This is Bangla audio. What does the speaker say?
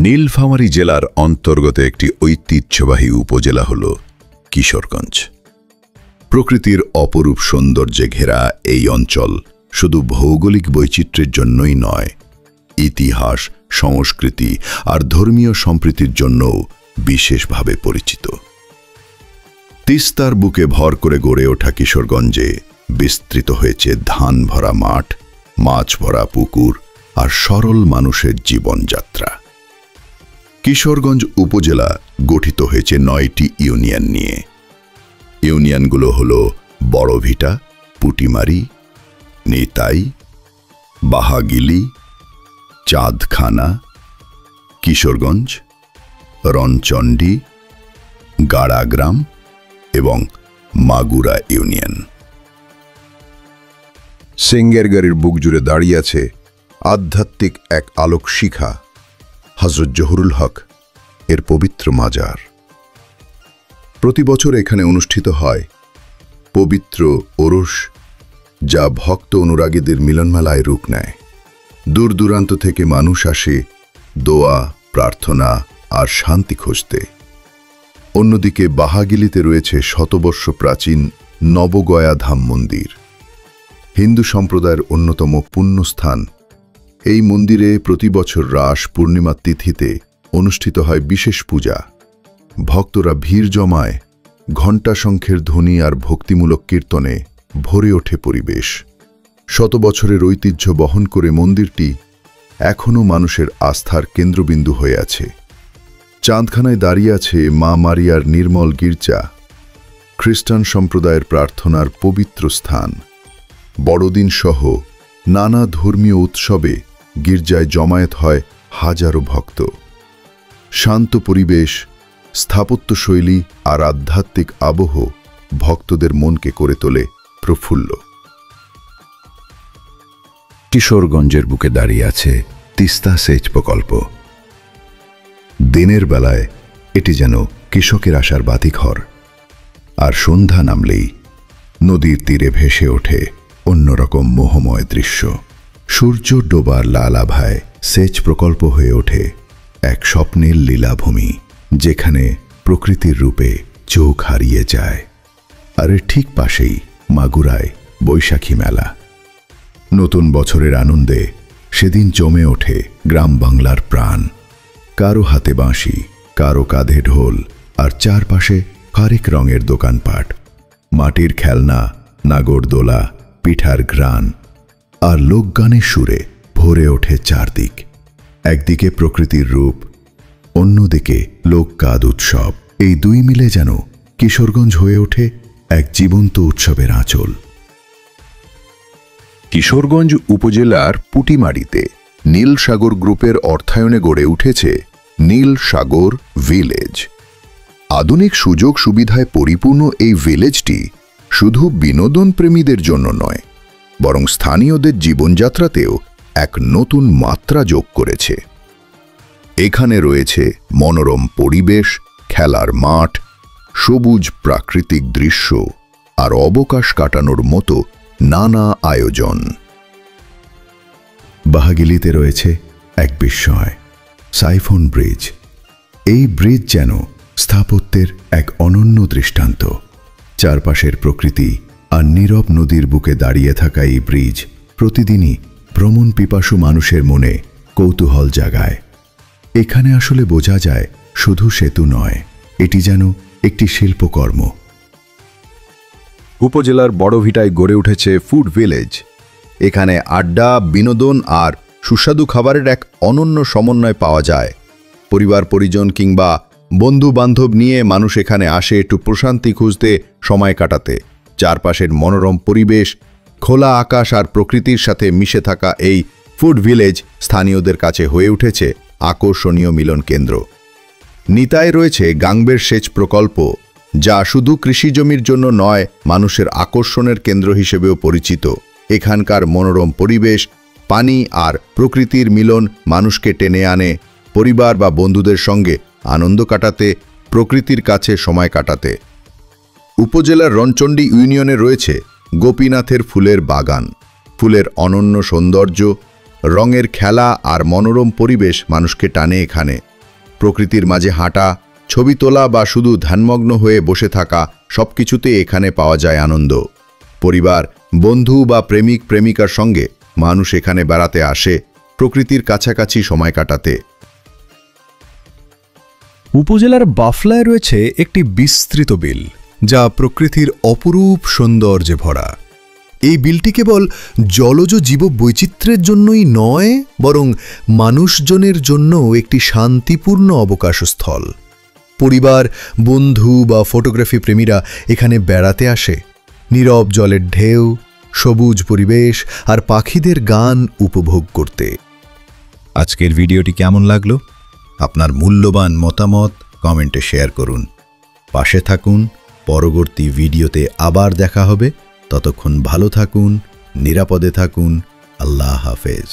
নীলফামারী জেলার অন্তর্গত একটি ঐতিহ্যবাহী উপজেলা হল কিশোরগঞ্জ। প্রকৃতির অপরূপ সৌন্দর্যে ঘেরা এই অঞ্চল শুধু ভৌগোলিক বৈচিত্র্যের জন্যই নয়, ইতিহাস, সংস্কৃতি আর ধর্মীয় সম্প্রীতির জন্যও বিশেষভাবে পরিচিত। তিস্তার বুকে ভর করে গড়ে ওঠা কিশোরগঞ্জে বিস্তৃত হয়েছে ধান ভরা মাঠ, মাছ ভরা পুকুর আর সরল মানুষের জীবনযাত্রা। কিশোরগঞ্জ উপজেলা গঠিত হয়েছে ৯টি ইউনিয়ন নিয়ে। ইউনিয়নগুলো হল বড়ভিটা, পুটিমারি, নিতাই, বাহাগিলি, চাঁদখানা, কিশোরগঞ্জ, রণচণ্ডী, গাড়াগ্রাম এবং মাগুরা ইউনিয়ন। সিংহের গাড়ির বুক জুড়ে দাঁড়িয়ে আছে আধ্যাত্মিক এক আলোক শিখা, হযরত জহুরুল হক এর পবিত্র মাজার। প্রতি বছর এখানে অনুষ্ঠিত হয় পবিত্র ওরস, যা ভক্ত অনুরাগীদের মিলনমেলায় রূপ নেয়। দূর দূরান্ত থেকে মানুষ আসে দোয়া, প্রার্থনা আর শান্তি খুঁজতে। অন্যদিকে বাহাগিলিতে রয়েছে শতবর্ষ প্রাচীন নবগয়া ধাম মন্দির, হিন্দু সম্প্রদায়ের অন্যতম পুণ্যস্থান। এই মন্দিরে প্রতি বছর রাস পূর্ণিমা তিথিতে অনুষ্ঠিত হয় বিশেষ পূজা। ভক্তরা ভিড় জমায়, ঘণ্টা শঙ্খের ধ্বনি আর ভক্তিমূলক কীর্তনে ভরে ওঠে পরিবেশ। শত বছরের ঐতিহ্য বহন করে মন্দিরটি এখনও মানুষের আস্থার কেন্দ্রবিন্দু হয়ে আছে। চাঁদখানায় দাঁড়িয়ে আছে মা মারিয়ার নির্মল গির্জা, খ্রিস্টান সম্প্রদায়ের প্রার্থনার পবিত্র স্থান। বড়দিন সহ নানা ধর্মীয় উৎসবে গির্জায় জমায়েত হয় হাজারো ভক্ত। শান্ত পরিবেশ, স্থাপত্যশৈলী আর আধ্যাত্মিক আবহ ভক্তদের মনকে করে তোলে প্রফুল্ল। কিশোরগঞ্জের বুকে দাঁড়িয়ে আছে তিস্তা সেচ প্রকল্প। দিনের বেলায় এটি যেন কৃষকের আশার বাতিঘর, আর সন্ধ্যা নামলেই নদীর তীরে ভেসে ওঠে অন্যরকম মোহময় দৃশ্য। সূর্য ডোবার লাল আভায় সেচ প্রকল্প হয়ে ওঠে এক স্বপ্নের লীলাভূমি, যেখানে প্রকৃতির রূপে চোখ হারিয়ে যায়। আর ঠিক পাশেই মাগুরায় বৈশাখী মেলা। নতুন বছরের আনন্দে সেদিন জমে ওঠে গ্রাম বাংলার প্রাণ। কারো হাতে বাঁশি, কারো কাঁধে ঢোল, আর চারপাশে হরেক রঙের দোকানপাট। মাটির খেলনা, নাগরদোলা, পিঠার ঘ্রাণ আর লোকগানের সুরে ভরে ওঠে চারদিক। একদিকে প্রকৃতির রূপ, অন্যদিকে লোকগান উৎসব। এই দুই মিলে যেন কিশোরগঞ্জ হয়ে ওঠে এক জীবন্ত উৎসবের আঁচল। কিশোরগঞ্জ উপজেলার পুটিমারিতে নীল সাগর গ্রুপের অর্থায়নে গড়ে উঠেছে নীল সাগর ভিলেজ। আধুনিক সুযোগ সুবিধায় পরিপূর্ণ এই ভিলেজটি শুধু বিনোদন প্রেমীদের জন্য নয়, বরং স্থানীয়দের জীবনযাত্রাতেও এক নতুন মাত্রা যোগ করেছে। এখানে রয়েছে মনোরম পরিবেশ, খেলার মাঠ, সবুজ প্রাকৃতিক দৃশ্য আর অবকাশ কাটানোর মতো নানা আয়োজন। বাহাগিলিতে রয়েছে এক বিস্ময়, সাইফন ব্রিজ। এই ব্রিজ যেন স্থাপত্যের এক অনন্য দৃষ্টান্ত। চারপাশের প্রকৃতি আর নীরব নদীর বুকে দাঁড়িয়ে থাকা এই ব্রিজ প্রতিদিনই ভ্রমণ পিপাসু মানুষের মনে কৌতূহল জাগায়। এখানে আসলে বোঝা যায় শুধু সেতু নয়, এটি যেন একটি শিল্পকর্ম। উপজেলার বড়ভিটায় গড়ে উঠেছে ফুড ভিলেজ। এখানে আড্ডা, বিনোদন আর সুস্বাদু খাবারের এক অনন্য সমন্বয় পাওয়া যায়। পরিবার পরিজন কিংবা বন্ধু বান্ধব নিয়ে মানুষ এখানে আসে একটু প্রশান্তি খুঁজতে, সময় কাটাতে। চারপাশের মনোরম পরিবেশ, খোলা আকাশ আর প্রকৃতির সাথে মিশে থাকা এই ফুড ভিলেজ স্থানীয়দের কাছে হয়ে উঠেছে আকর্ষণীয় মিলন কেন্দ্র। নিতাই রয়েছে গাংবের সেচ প্রকল্প, যা শুধু কৃষিজমির জন্য নয়, মানুষের আকর্ষণের কেন্দ্র হিসেবেও পরিচিত। এখানকার মনোরম পরিবেশ, পানি আর প্রকৃতির মিলন মানুষকে টেনে আনে পরিবার বা বন্ধুদের সঙ্গে আনন্দ কাটাতে, প্রকৃতির কাছে সময় কাটাতে। উপজেলার রণচণ্ডী ইউনিয়নে রয়েছে গোপীনাথের ফুলের বাগান। ফুলের অনন্য সৌন্দর্য, রঙের খেলা আর মনোরম পরিবেশ মানুষকে টানে এখানে। প্রকৃতির মাঝে হাঁটা, ছবি তোলা বা শুধু ধ্যানমগ্ন হয়ে বসে থাকা সবকিছুতে এখানে পাওয়া যায় আনন্দ। পরিবার, বন্ধু বা প্রেমিক প্রেমিকার সঙ্গে মানুষ এখানে বেড়াতে আসে প্রকৃতির কাছাকাছি সময় কাটাতে। উপজেলার বাফলায় রয়েছে একটি বিস্তৃত বিল, যা প্রকৃতির অপরূপ সৌন্দর্যে ভরা। এই বিলটি কেবল জলজ জীববৈচিত্র্যের জন্যই নয়, বরং মানুষজনের জন্যও একটি শান্তিপূর্ণ অবকাশস্থল। পরিবার, বন্ধু বা ফটোগ্রাফি প্রেমীরা এখানে বেড়াতে আসে নীরব জলের ঢেউ, সবুজ পরিবেশ আর পাখিদের গান উপভোগ করতে। আজকের ভিডিওটি কেমন লাগলো? আপনার মূল্যবান মতামত কমেন্টে শেয়ার করুন। পাশে থাকুন, পরবর্তী ভিডিওতে আবার দেখা হবে। ততক্ষণ ভালো থাকুন, নিরাপদে থাকুন। আল্লাহ হাফেজ।